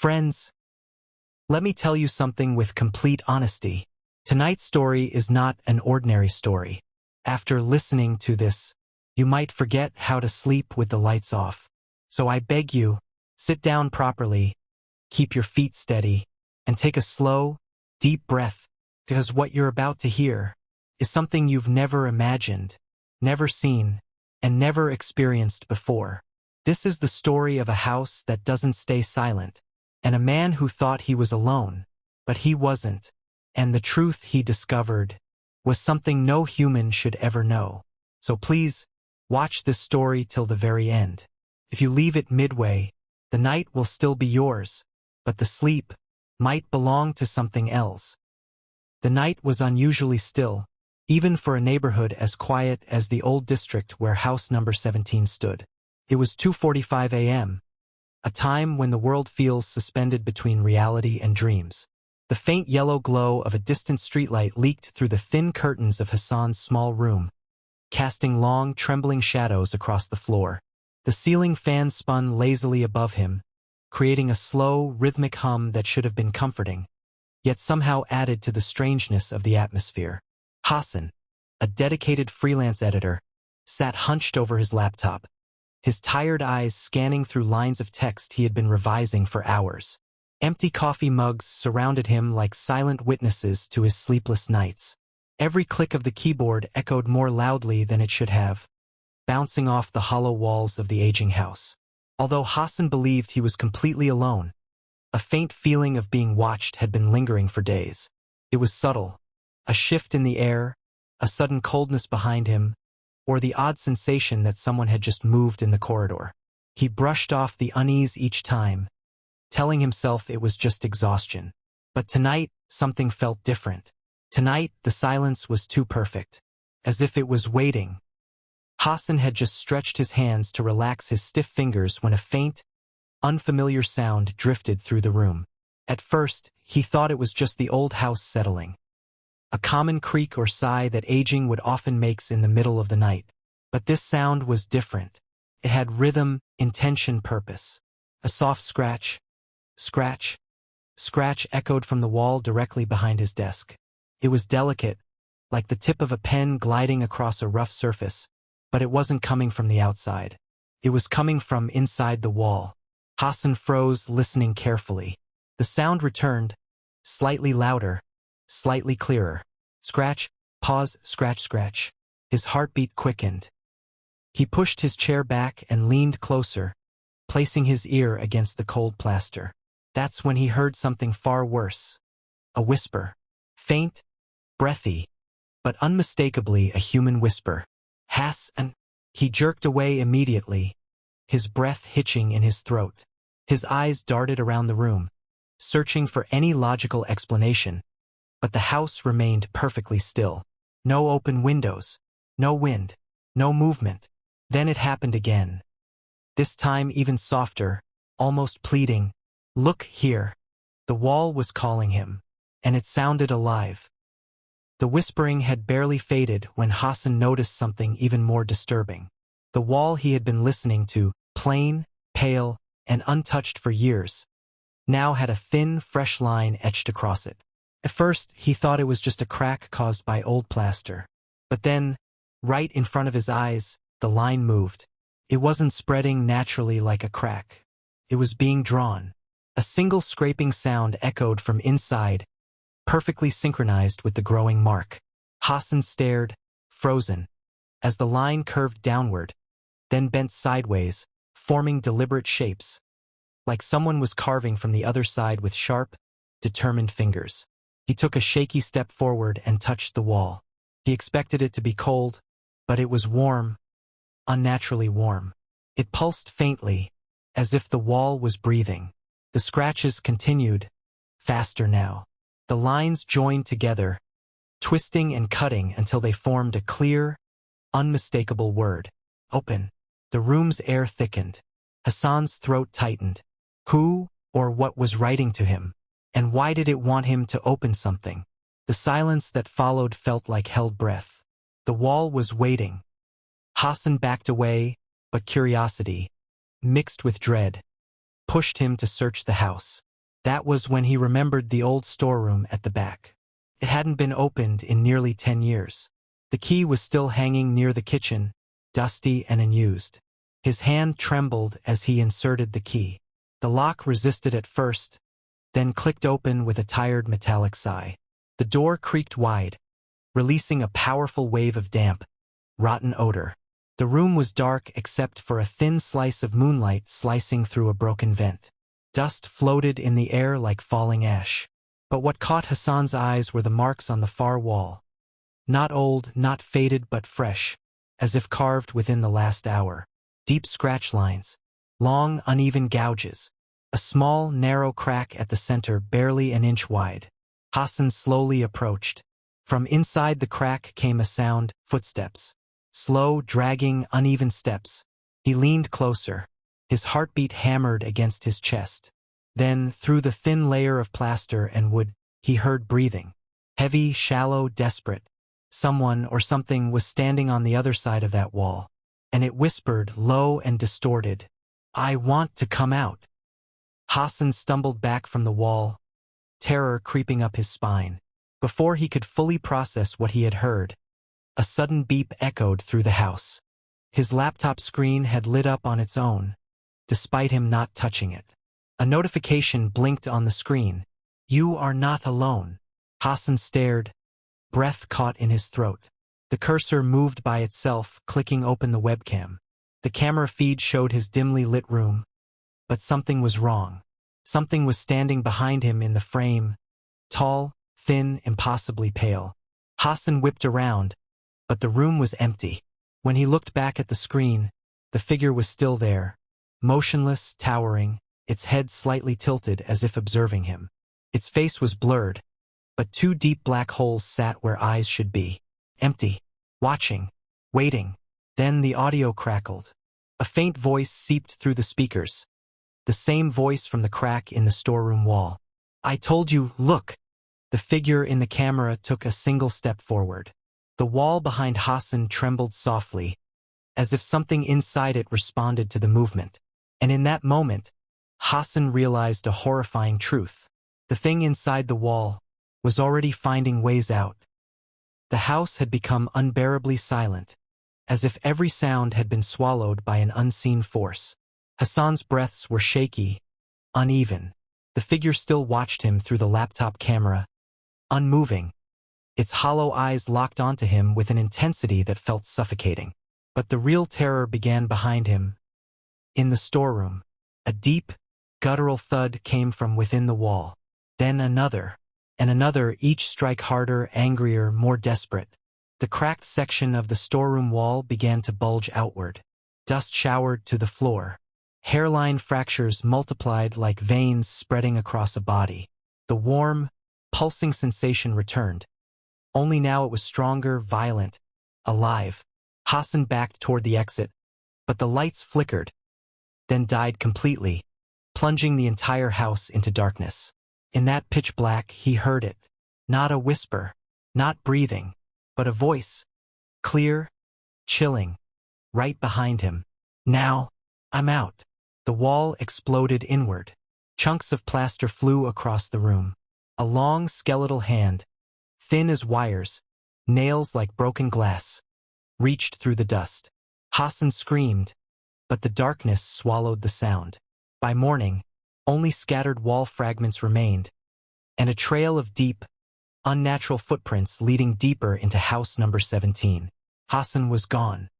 Friends, let me tell you something with complete honesty. Tonight's story is not an ordinary story. After listening to this, you might forget how to sleep with the lights off. So I beg you, sit down properly, keep your feet steady, and take a slow, deep breath, because what you're about to hear is something you've never imagined, never seen, and never experienced before. This is the story of a house that doesn't stay silent, and a man who thought he was alone, but he wasn't, and the truth he discovered was something no human should ever know. So please, watch this story till the very end. If you leave it midway, the night will still be yours, but the sleep might belong to something else. The night was unusually still, even for a neighborhood as quiet as the old district where house number 17 stood. It was 2:45 a.m., a time when the world feels suspended between reality and dreams. The faint yellow glow of a distant streetlight leaked through the thin curtains of Hassan's small room, casting long, trembling shadows across the floor. The ceiling fan spun lazily above him, creating a slow, rhythmic hum that should have been comforting, yet somehow added to the strangeness of the atmosphere. Hassan, a dedicated freelance editor, sat hunched over his laptop, his tired eyes scanning through lines of text he had been revising for hours. Empty coffee mugs surrounded him like silent witnesses to his sleepless nights. Every click of the keyboard echoed more loudly than it should have, bouncing off the hollow walls of the aging house. Although Hassan believed he was completely alone, a faint feeling of being watched had been lingering for days. It was subtle, a shift in the air, a sudden coldness behind him, or the odd sensation that someone had just moved in the corridor. He brushed off the unease each time, telling himself it was just exhaustion. But tonight, something felt different. Tonight, the silence was too perfect, as if it was waiting. Hassan had just stretched his hands to relax his stiff fingers when a faint, unfamiliar sound drifted through the room. At first, he thought it was just the old house settling, a common creak or sigh that aging would often make in the middle of the night. But this sound was different. It had rhythm, intention, purpose. A soft scratch, scratch, scratch echoed from the wall directly behind his desk. It was delicate, like the tip of a pen gliding across a rough surface, but it wasn't coming from the outside. It was coming from inside the wall. Hassan froze, listening carefully. The sound returned, slightly louder, slightly clearer. Scratch, pause, scratch, scratch. His heartbeat quickened. He pushed his chair back and leaned closer, placing his ear against the cold plaster. That's when he heard something far worse. A whisper. Faint, breathy, but unmistakably a human whisper. Hassan. He jerked away immediately, his breath hitching in his throat. His eyes darted around the room, searching for any logical explanation. But the house remained perfectly still. No open windows, no wind, no movement. Then it happened again. This time even softer, almost pleading. Look here. The wall was calling him, and it sounded alive. The whispering had barely faded when Hassan noticed something even more disturbing. The wall he had been listening to, plain, pale, and untouched for years, now had a thin, fresh line etched across it. At first, he thought it was just a crack caused by old plaster. But then, right in front of his eyes, the line moved. It wasn't spreading naturally like a crack. It was being drawn. A single scraping sound echoed from inside, perfectly synchronized with the growing mark. Hassan stared, frozen, as the line curved downward, then bent sideways, forming deliberate shapes, like someone was carving from the other side with sharp, determined fingers. He took a shaky step forward and touched the wall. He expected it to be cold, but it was warm, unnaturally warm. It pulsed faintly, as if the wall was breathing. The scratches continued, faster now. The lines joined together, twisting and cutting until they formed a clear, unmistakable word. Open. The room's air thickened. Hassan's throat tightened. Who or what was writing to him? And why did it want him to open something? The silence that followed felt like held breath. The wall was waiting. Hassan backed away, but curiosity, mixed with dread, pushed him to search the house. That was when he remembered the old storeroom at the back. It hadn't been opened in nearly 10 years. The key was still hanging near the kitchen, dusty and unused. His hand trembled as he inserted the key. The lock resisted at first, then clicked open with a tired metallic sigh. The door creaked wide, releasing a powerful wave of damp, rotten odor. The room was dark except for a thin slice of moonlight slicing through a broken vent. Dust floated in the air like falling ash. But what caught Hassan's eyes were the marks on the far wall. Not old, not faded, but fresh, as if carved within the last hour. Deep scratch lines, long, uneven gouges, a small, narrow crack at the center barely an inch wide. Hassan slowly approached. From inside the crack came a sound, footsteps. Slow, dragging, uneven steps. He leaned closer. His heartbeat hammered against his chest. Then, through the thin layer of plaster and wood, he heard breathing. Heavy, shallow, desperate. Someone or something was standing on the other side of that wall. And it whispered, low and distorted, "I want to come out." Hassan stumbled back from the wall, terror creeping up his spine. Before he could fully process what he had heard, a sudden beep echoed through the house. His laptop screen had lit up on its own, despite him not touching it. A notification blinked on the screen. "You are not alone." Hassan stared, breath caught in his throat. The cursor moved by itself, clicking open the webcam. The camera feed showed his dimly lit room. But something was wrong. Something was standing behind him in the frame, tall, thin, impossibly pale. Hassan whipped around, but the room was empty. When he looked back at the screen, the figure was still there, motionless, towering, its head slightly tilted as if observing him. Its face was blurred, but two deep black holes sat where eyes should be. Empty, watching, waiting. Then the audio crackled. A faint voice seeped through the speakers. The same voice from the crack in the storeroom wall. "I told you, look." The figure in the camera took a single step forward. The wall behind Hassan trembled softly, as if something inside it responded to the movement. And in that moment, Hassan realized a horrifying truth. The thing inside the wall was already finding ways out. The house had become unbearably silent, as if every sound had been swallowed by an unseen force. Hassan's breaths were shaky, uneven. The figure still watched him through the laptop camera, unmoving, its hollow eyes locked onto him with an intensity that felt suffocating. But the real terror began behind him. In the storeroom, a deep, guttural thud came from within the wall. Then another, and another, each strike harder, angrier, more desperate. The cracked section of the storeroom wall began to bulge outward. Dust showered to the floor. Hairline fractures multiplied like veins spreading across a body. The warm, pulsing sensation returned. Only now it was stronger, violent, alive. Hassan backed toward the exit, but the lights flickered, then died completely, plunging the entire house into darkness. In that pitch black, he heard it. Not a whisper, not breathing, but a voice. Clear, chilling, right behind him. "Now, I'm out." The wall exploded inward. Chunks of plaster flew across the room. A long skeletal hand, thin as wires, nails like broken glass, reached through the dust. Hassan screamed, but the darkness swallowed the sound. By morning, only scattered wall fragments remained, and a trail of deep, unnatural footprints leading deeper into house number 17. Hassan was gone.